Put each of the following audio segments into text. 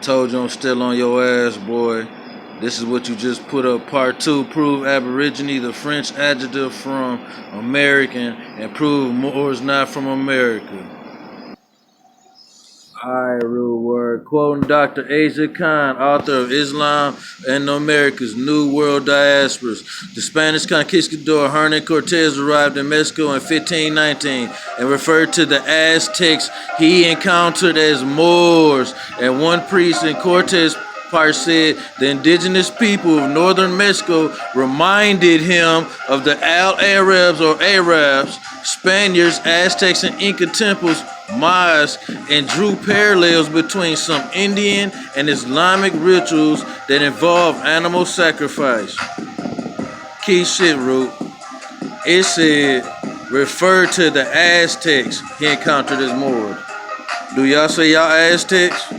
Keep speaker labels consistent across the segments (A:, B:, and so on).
A: Told you I'm still on your ass, boy. This is what you just put up. Part 2, prove Aborigine, the French adjective from American, and prove Moors not from America. Alright, real word. Quoting Dr. Asia Khan, author of Islam and America's New World Diasporas. The Spanish conquistador Hernan Cortez arrived in Mexico in 1519 and referred to the Aztecs he encountered as Moors. And one priest in Cortez part said the indigenous people of northern Mexico reminded him of the Arabs or Arabs, Spaniards, Aztecs, and Inca temples, Mayas, and drew parallels between some Indian and Islamic rituals that involve animal sacrifice. Key shit, Root. It said, refer to the Aztecs he encountered as Moors. Do y'all say y'all Aztecs?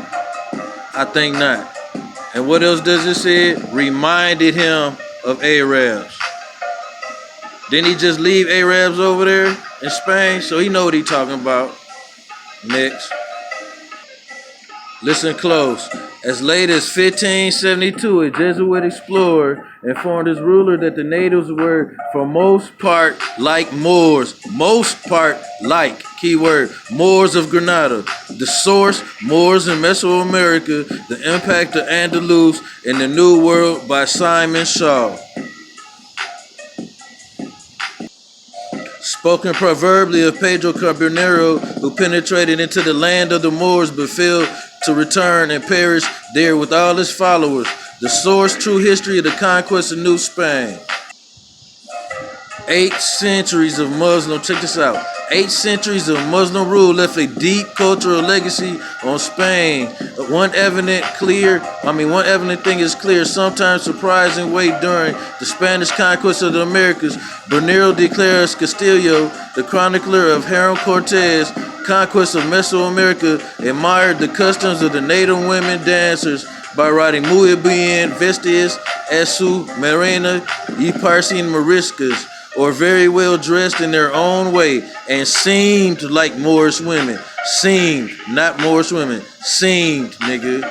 A: I think not. And what else does it say? Reminded him of Arabs. Didn't he just leave Arabs over there in Spain? So he know what he talking about. Next. Listen close. As late as 1572, a Jesuit explorer informed his ruler that the natives were, for most part, like Moors. Most part, like. Keyword, Moors of Granada. The source, Moors in Mesoamerica, the impact of Andalus in the New World by Simon Shaw. Spoken proverbially of Pedro Carbonero, who penetrated into the land of the Moors but failed to return and perished there with all his followers. The source, true history of the conquest of New Spain. 8 centuries of Muslim, check this out. 8 centuries of Muslim rule left a deep cultural legacy on Spain. One evident thing is clear, sometimes surprising way during the Spanish conquest of the Americas. Bernardo declares Castillo, the chronicler of Hernan Cortez' conquest of Mesoamerica, admired the customs of the native women dancers by writing Muy bien vestidas a su manera y parecían moriscas, or very well dressed in their own way, and seemed like Moorish women. Seemed, not Moorish women. Seemed, nigga.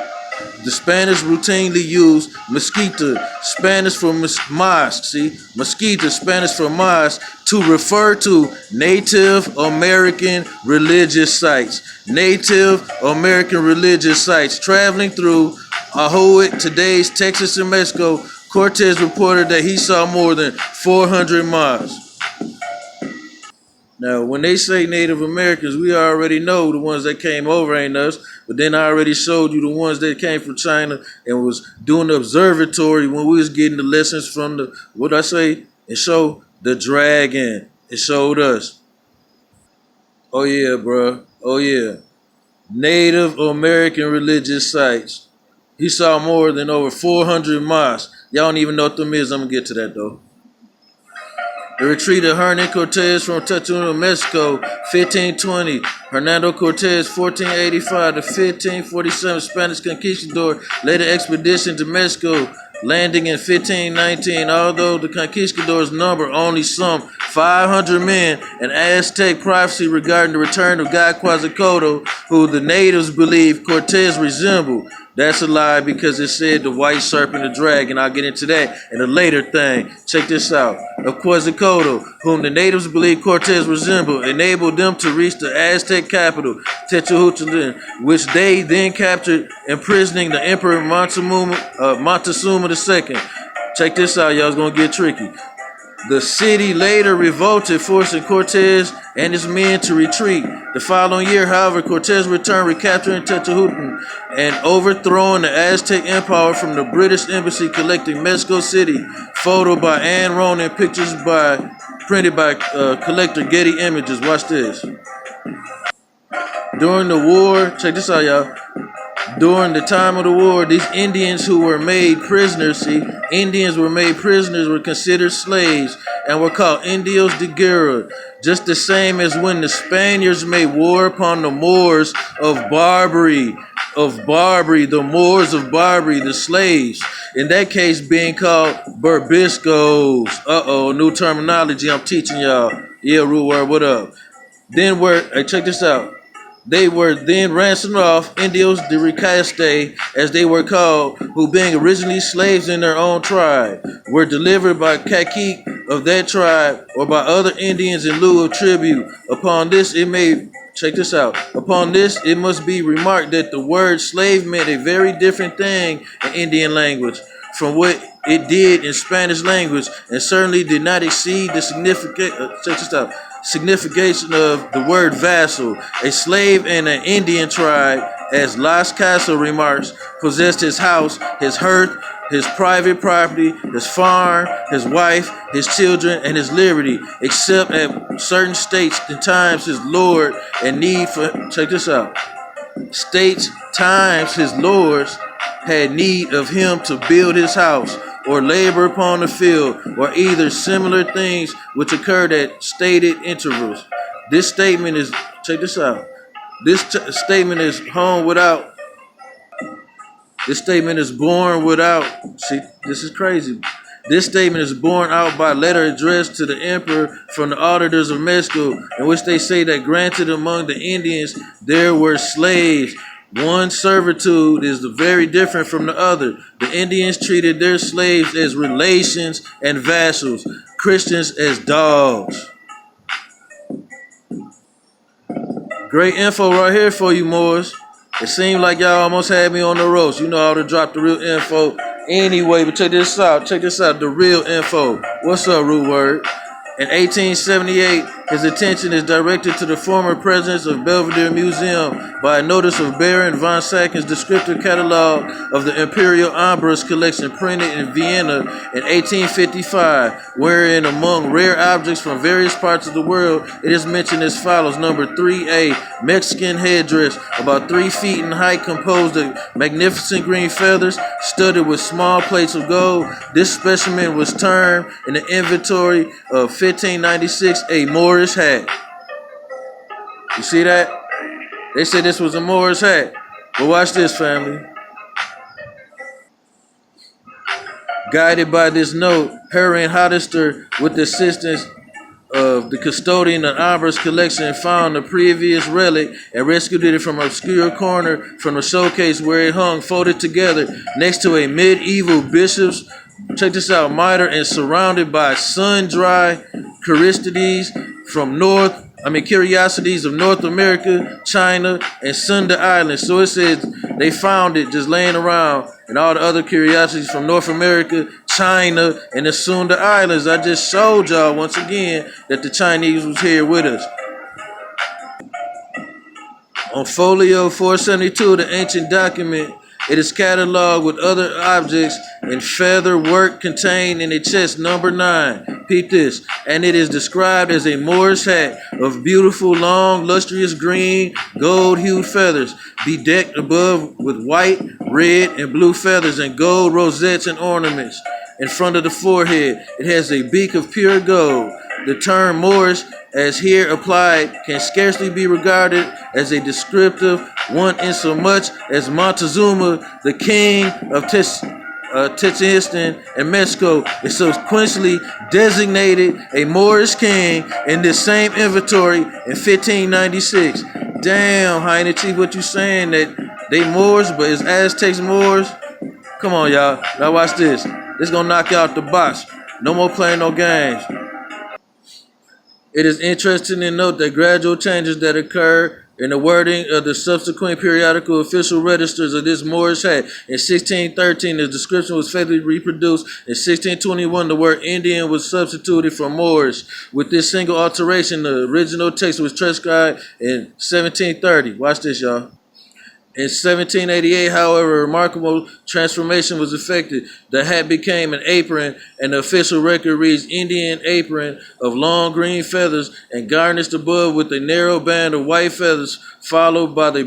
A: The Spanish routinely use mezquita, Spanish for mosque, see? Mosquita, Spanish for mosque, to refer to Native American religious sites. Native American religious sites. Traveling through Ahoy, today's Texas and Mexico, Cortez reported that he saw more than 400 mosques. Now, when they say Native Americans, we already know the ones that came over ain't us, but then I already showed you the ones that came from China and was doing the observatory when we was getting the lessons from the, what I say? It showed the dragon. It showed us. Oh yeah, bro. Oh yeah. Native American religious sites. He saw more than over 400 mosques. Y'all don't even know what them is. I'm going to get to that, though. The retreat of Hernan Cortez from Tetuan, Mexico, 1520. Hernando Cortez, 1485 to 1547, Spanish conquistador, led an expedition to Mexico, landing in 1519. Although the conquistadors number only some 500 men, an Aztec prophecy regarding the return of God Quetzalcoatl, who the natives believe Cortez resembled. That's a lie because it said the white serpent, the dragon. I'll get into that in a later thing. Check this out. Of Quetzalcoatl, whom the natives believe Cortez resembled, enabled them to reach the Aztec capital, Teotihuacan, which they then captured, imprisoning the Emperor Montezuma II. Check this out, y'all. It's going to get tricky. The city later revolted, forcing Cortez and his men to retreat. The following year, however, Cortez returned, recapturing Teotihuacan and overthrowing the Aztec Empire from the British Embassy, collecting Mexico City. Photo by Anne Ronan, pictures printed by collector Getty Images. Watch this. During the war, check this out, y'all. During the time of the war, these Indians who were made prisoners, Indians were made prisoners, were considered slaves, and were called Indios de Guerra, just the same as when the Spaniards made war upon the Moors of Barbary, the Moors of Barbary, the slaves, in that case being called Berbiscos. New terminology I'm teaching y'all. Yeah, root word, what up? Then hey, check this out. They were then ransomed off, Indios de Ricaste, as they were called, who being originally slaves in their own tribe, were delivered by cacique of that tribe or by other Indians in lieu of tribute. Upon this it may, check this out, upon this it must be remarked that the word slave meant a very different thing in Indian language from what it did in Spanish language, and certainly did not exceed the signification of the word vassal. A slave in an Indian tribe, as Las Casas remarks, possessed his house, his hearth, his private property, his farm, his wife, his children, and his liberty, except at certain states and times his lord and need for, check this out, states, times his lords had need of him to build his house or labor upon the field, or either similar things which occurred at stated intervals. This statement is, check this out, statement is home without, this statement is born without, see, this is crazy. This statement is borne out by letter addressed to the emperor from the auditors of Mexico, in which they say that granted among the Indians there were slaves. One servitude is very different from the other. The Indians treated their slaves as relations and vassals, Christians as dogs. Great info right here for you, Moors. It seemed like y'all almost had me on the roast. You know how to drop the real info anyway, but check this out. Check this out, the real info. What's up, rootword? In 1878, his attention is directed to the former presence of Belvedere Museum by a notice of Baron von Sacken's descriptive catalog of the Imperial Armbrust collection printed in Vienna in 1855, wherein among rare objects from various parts of the world, it is mentioned as follows. Number 3A, Mexican headdress, about 3 feet in height, composed of magnificent green feathers, studded with small plates of gold. This specimen was termed in the inventory of 1596 a Moorish hat. You see that? They said this was a Moorish hat. But watch this, family. Guided by this note, Harry and Hollister, with the assistance of the custodian of Armbrust collection, found the previous relic and rescued it from an obscure corner from the showcase where it hung folded together next to a medieval bishop's, check this out, mitre, and surrounded by sun-dry curiosities of North America, China, and Sunda Islands. So it says they found it just laying around, and all the other curiosities from North America, China, and the Sunda Islands. I just showed y'all once again that the Chinese was here with us. On folio 472, the ancient document, it is cataloged with other objects and feather work contained in a chest number 9. Peep this. And it is described as a Moorish hat of beautiful, long, lustrous green, gold-hued feathers, bedecked above with white, red, and blue feathers and gold rosettes and ornaments. In front of the forehead, it has a beak of pure gold. The term Moorish, as here applied, can scarcely be regarded as a descriptive one insomuch as Montezuma, the king of Tenochtitlan and Mexico, is subsequently designated a Moorish king in this same inventory in 1596. Damn, Heine Chief, what you saying, that they Moors, but it's Aztecs Moors? Come on, y'all. Now watch this. This gonna knock you out the box. No more playing no games. It is interesting to note that gradual changes that occur in the wording of the subsequent periodical official registers of this Moorish hat. In 1613, the description was faithfully reproduced. In 1621, the word Indian was substituted for Moorish. With this single alteration, the original text was transcribed in 1730. Watch this, y'all. In 1788, however, a remarkable transformation was effected. The hat became an apron, and the official record reads Indian apron of long green feathers and garnished above with a narrow band of white feathers, followed by the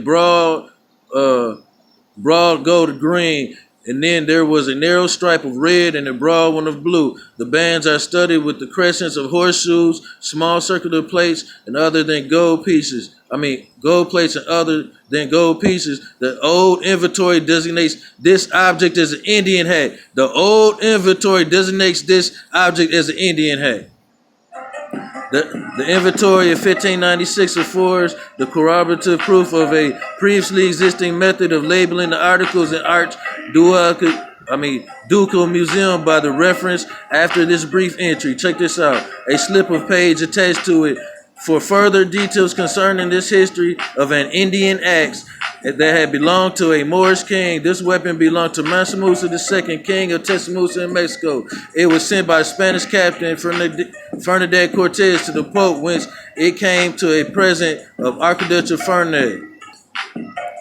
A: broad gold green. And then there was a narrow stripe of red and a broad one of blue. The bands are studded with the crescents of horseshoes, small circular plates, and other than gold pieces. Gold plates and other than gold pieces. The old inventory designates this object as an Indian hat. The old inventory designates this object as an Indian hat. The inventory of 1596 affords the corroborative proof of a previously existing method of labeling the articles in Ducal Museum by the reference after this brief entry. Check this out. A slip of page attached to it. For further details concerning this history of an Indian axe that had belonged to a Moorish king, this weapon belonged to Mansa II, king of Tesamusa in Mexico. It was sent by Spanish captain Fernandez Cortez to the Pope, whence it came to a present of Archduke Ferdinand.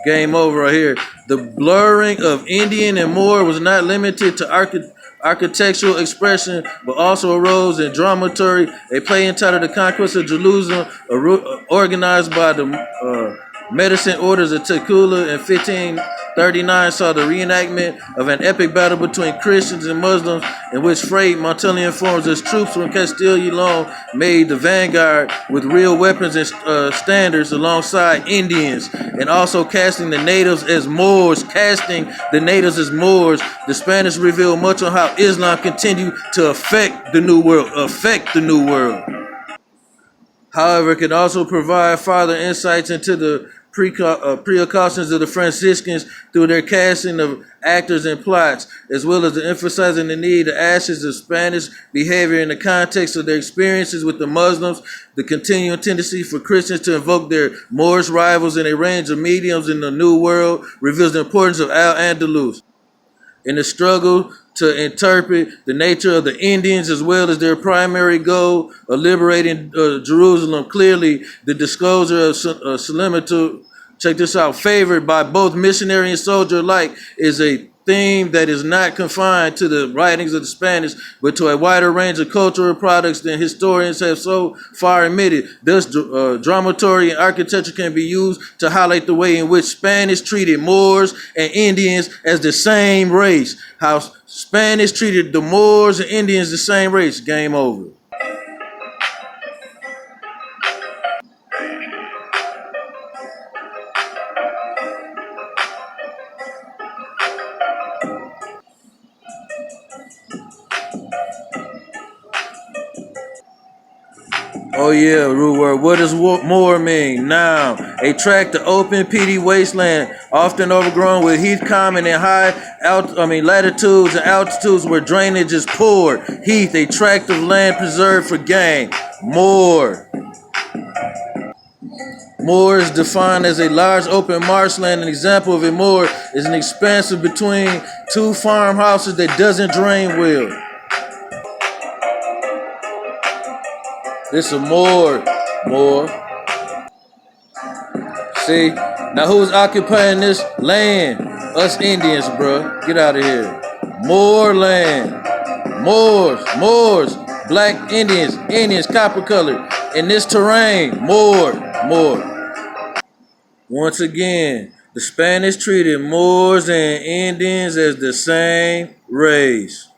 A: Game over right here. The blurring of Indian and Moor was not limited to architectural expression, but also arose in dramaturgy. A play entitled The Conquest of Jerusalem, organized by the Medicine Orders of Tequila in 1539, saw the reenactment of an epic battle between Christians and Muslims, in which Fray Montilla informs us troops from Castile y Leon made the vanguard with real weapons and standards alongside Indians, and also casting the natives as Moors. The Spanish revealed much on how Islam continued to affect the New World. However, it can also provide further insights into the precautions of the Franciscans through their casting of actors and plots, as well as emphasizing the need to assess of Spanish behavior in the context of their experiences with the Muslims. The continuing tendency for Christians to invoke their Moorish rivals in a range of mediums in the New World reveals the importance of Al-Andalus in the struggle to interpret the nature of the Indians, as well as their primary goal of liberating Jerusalem. Clearly, the disclosure of Salamatu, check this out, favored by both missionary and soldier alike, is a theme that is not confined to the writings of the Spanish, but to a wider range of cultural products than historians have so far admitted. Thus, dramaturgy and architecture can be used to highlight the way in which Spanish treated Moors and Indians as the same race. How Spanish treated the Moors and Indians the same race. Game over. Oh yeah, root word. What does Moor mean? Noun. A tract of open, peaty wasteland, often overgrown with heath common in high latitudes and altitudes where drainage is poor. Heath, a tract of land preserved for game. Moor. Moor is defined as a large open marshland. An example of a moor is an expanse between two farmhouses that doesn't drain well. This a Moor. See? Now who's occupying this land? Us Indians, bro. Get out of here. Moor land. Moors. Black Indians, copper colored. In this terrain, Moor. Once again, the Spanish treated Moors and Indians as the same race.